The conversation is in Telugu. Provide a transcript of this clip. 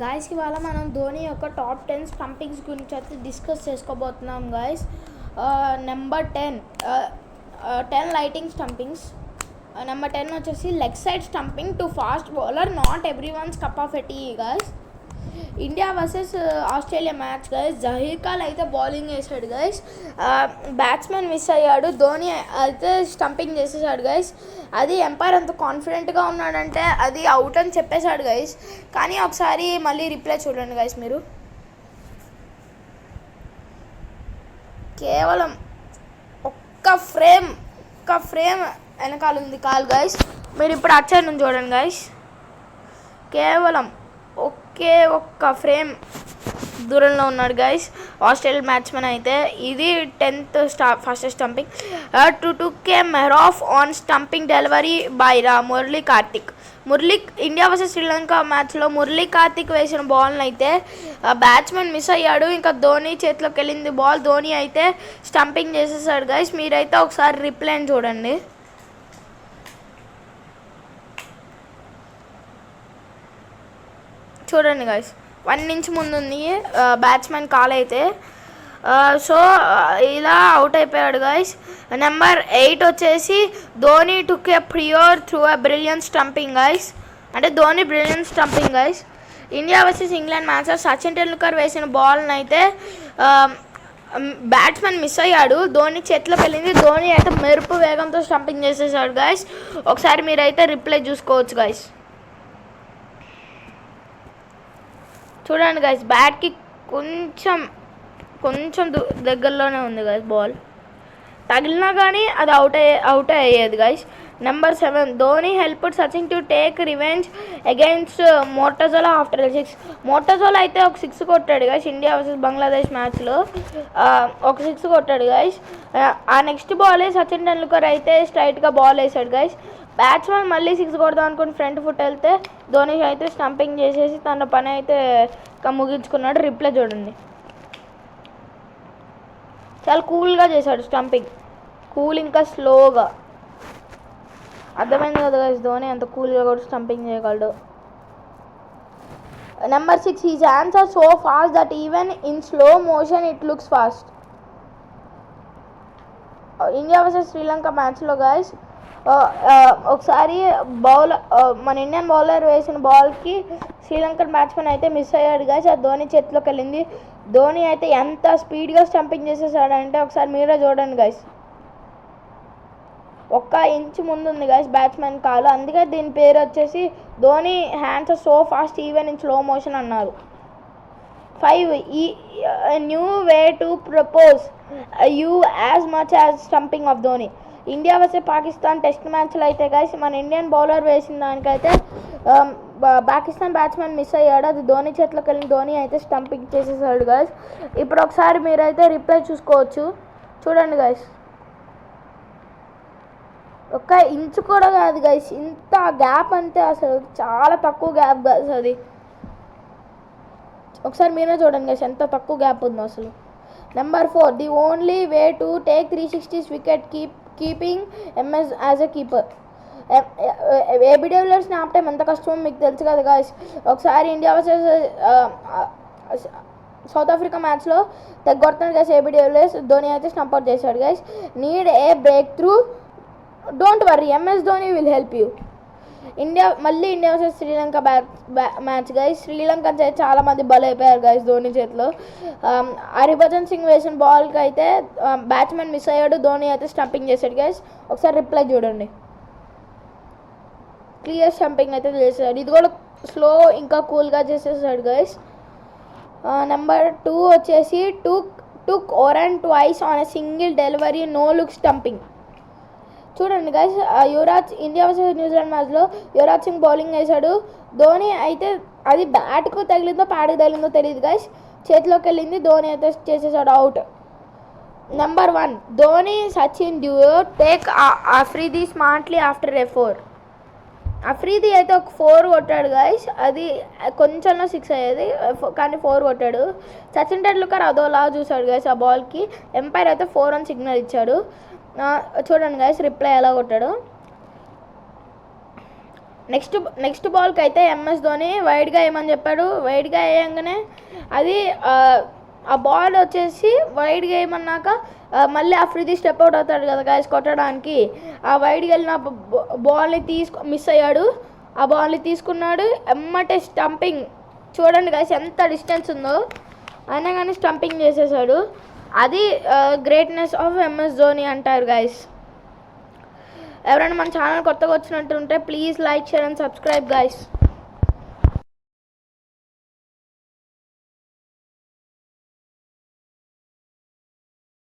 గాయస్ ఇవాళ మనం ధోని యొక్క టాప్ 10 స్టంపింగ్స్ గురించి అయితే డిస్కస్ చేసుకోబోతున్నాం guys. Number 10 10 lightning stumpings. Number 10 వచ్చేసి leg side stumping to fast bowler, not every one's cup of a tea guys. India versus Australia match guys. Zaheer Khan అయితే బౌలింగ్ వేసాడు గైస్. బ్యాట్స్మెన్ మిస్ అయ్యాడు, ధోని అయితే స్టంపింగ్ చేసేసాడు గైస్. అది ఎంపైర్ అంత కాన్ఫిడెంట్గా ఉన్నాడంటే అది అవుట్ అని చెప్పేశాడు గైస్. కానీ ఒకసారి మళ్ళీ రిప్లై చూడండి గైస్. మీరు కేవలం ఒక్క ఫ్రేమ్ వెనకాల ఉంది కాల్ గైస్. మీరు ఇప్పుడు అటు సైడ్ నుంచి చూడండి గైస్. కేవలం ఒక్క ఫ్రేమ్ దూరంలో ఉన్నాడు గైస్ ఆస్ట్రేలియా బ్యాట్స్మెన్ అయితే. ఇది 10th first stumping. Took a మెహరాఫ్ on stumping delivery by Murali Kartik. India versus Sri Lanka మ్యాచ్లో మురళీ కార్తిక్ వేసిన బాల్ని అయితే బ్యాట్స్మెన్ మిస్ అయ్యాడు. ఇంకా ధోని చేతిలోకి వెళ్ళింది బాల్. ధోని అయితే స్టంపింగ్ చేసేసాడు గైస్. మీరైతే ఒకసారి రిప్లైని చూడండి. చూడండి గైస్, 1 ఇంచ్ ముందుంది బ్యాట్స్మెన్ కాల్ అయితే. సో ఇలా అవుట్ అయిపోయాడు గైస్. నెంబర్ 8 వచ్చేసి ధోని టుక్ ఏ ప్రియోర్ through a brilliant stumping guys. అంటే Dhoni brilliant stumping guys. India versus England మ్యాచ్లో సచిన్ టెండూల్కర్ వేసిన బాల్ని అయితే బ్యాట్స్మెన్ మిస్ అయ్యాడు. ధోని చేతిలోకి వెళ్ళింది. ధోని అయితే మెరుపు వేగంతో స్టంపింగ్ చేసేసాడు గైస్. ఒకసారి మీరైతే రిప్లై చూసుకోవచ్చు గైస్. చూడండి గైస్, బ్యాట్కి కొంచెం దగ్గరలోనే ఉంది గైస్. బాల్ తగిలినా కానీ అది అవుట్ అయ్యేది guys. Number 7 Dhoni helped Sachin to take revenge against మోర్టజోలా ఆఫ్టర్ 6. మోర్టజోలా అయితే ఒక 6 కొట్టాడు గైస్ ఇండియా వర్సెస్ బంగ్లాదేశ్ మ్యాచ్లో. ఒక 6 కొట్టాడు గైస్. ఆ నెక్స్ట్ బాలే సచిన్ టెండూల్కర్ అయితే స్ట్రైట్గా బాల్ వేసాడు గైస్. బ్యాట్స్మెన్ మళ్ళీ 6 కొడదాం అనుకుని ఫ్రంట్ ఫుట్ వెళ్తే ధోని అయితే స్టంపింగ్ చేసేసి తన పని అయితే ముగించుకున్నాడు. రిప్లై చూడండి. చాలా కూల్గా చేశాడు స్టంపింగ్. కూల్ ఇంకా స్లోగా. అర్థమైంది కదా గైస్, ధోని అంత కూల్గా కూడా స్టంపింగ్ చేయగలడు. Number 6 he's hands are so fast that even in slow motion it looks fast. India versus Sri Lanka మ్యాచ్లో గైస్ ఒకసారి మన ఇండియన్ బౌలర్ వేసిన బాల్కి శ్రీలంకన్ బ్యాట్స్మెన్ అయితే మిస్ అయ్యాడు గైస్. అది ధోని చేతిలోకి వెళ్ళింది. ధోని అయితే ఎంత స్పీడ్గా స్టంపింగ్ చేసేసాడంటే ఒకసారి మీరే చూడండి గైస్. 1 ఇంచ్ ముందు ఉంది గైస్ బ్యాట్స్మెన్ కాలు. అందుకే దీని పేరు వచ్చేసి Dhoni hands are so fast even in slow motion అన్నారు. 5 new way to propose you as much as stumping of Dhoni. India versus Pakistan test మ్యాచ్లో అయితే గైస్ మన ఇండియన్ బౌలర్ వేసిన దానికైతే పాకిస్తాన్ బ్యాట్స్మెన్ మిస్ అయ్యాడు. అది ధోని చేతిలోకి వెళ్ళిన ధోని అయితే స్టంపింగ్ చేసేసాడు గైస్. ఇప్పుడు ఒకసారి మీరైతే రిప్లై చూసుకోవచ్చు. చూడండి గైస్, 1 ఇంచ్ కూడా కాదు గైస్. ఇంత గ్యాప్ అంటే అసలు చాలా తక్కువ గ్యాప్ గైస్. అది ఒకసారి మీరే చూడండి గైస్ ఎంత తక్కువ గ్యాప్ ఉందో అసలు. Number 4 the only way to take 360 wicket keeping MS as a keeper. AB డివిలియర్స్ని ఆపటం ఎంత కష్టమో మీకు తెలుసు కదా గైస్. ఒకసారి ఇండియా వర్సెస్ సౌత్ ఆఫ్రికా మ్యాచ్లో తెగొడుతున్నాడు గైస్ ఏబీ డివిలియర్స్. ధోని అయితే స్టంప్ అవుట్ చేశాడు guys. Need a break through, don't worry, MS Dhoni will help you. India versus Sri Lanka match guys. Sri Lanka చాలా మంది బలైపోయారు గైస్ ధోని చేతిలో. హర్భజన్ సింగ్ వేసిన బాల్కి అయితే బ్యాట్స్మెన్ మిస్ అయ్యాడు. ధోని అయితే స్టంపింగ్ చేశాడు గైస్. ఒకసారి రిప్లై చూడండి. క్లియర్ స్టంపింగ్ అయితే చేశాడు. ఇది కూడా స్లో ఇంకా కూల్గా చేసేసాడు గైస్. నెంబర్ 2 వచ్చేసి took a run twice on a single delivery no look stumping. చూడండి గైస్, ఇండియా వర్సెస్ న్యూజిలాండ్ మ్యాచ్లో యువరాజ్ సింగ్ బౌలింగ్ వేశాడు. ధోని అయితే అది బ్యాట్కు తగిలిందో ప్యాడ్కి తగిలిందో తెలియదు గైస్, చేతిలోకి వెళ్ళింది. ధోని అయితే చేసేసాడు out. Number 1 Dhoni Sachin duo take Afridi smartly after ఏ 4. అఫ్రీది అయితే ఒక 4 కొట్టాడు గైస్. అది కొంచెంలో 6 అయ్యేది కానీ 4 కొట్టాడు. సచిన్ టెండూల్కర్ అదోలా చూశాడు గైస్ ఆ బాల్కి. ఎంపైర్ అయితే 4 అని సిగ్నల్ ఇచ్చాడు. చూడండి గైస్ రిప్లై ఎలా కొట్టాడు. నెక్స్ట్ బాల్కి అయితే ఎంఎస్ ధోని వైడ్గా వేయమని చెప్పాడు. వైడ్గా వేయంగానే అది ఆ బాల్ వచ్చేసి వైడ్గా వేయమన్నాక మళ్ళీ అఫ్రిది స్టెప్ అవుట్ అవుతాడు కదా గాయస్ కొట్టడానికి. ఆ వైడ్గా వెళ్ళిన బాల్ని మిస్ అయ్యాడు. ఆ బాల్ని తీసుకున్నాడు, ఎమ్మటే స్టంపింగ్. చూడండి గాయస్ ఎంత డిస్టెన్స్ ఉందో, అయినా కానీ స్టంపింగ్ చేసేసాడు. అది గ్రేట్నెస్ ఆఫ్ ఎంఎస్ ధోని అంటారు గాయస్. ఎవరైనా మన ఛానల్ కొత్తగా వచ్చినట్టు ఉంటే please like, share and subscribe guys.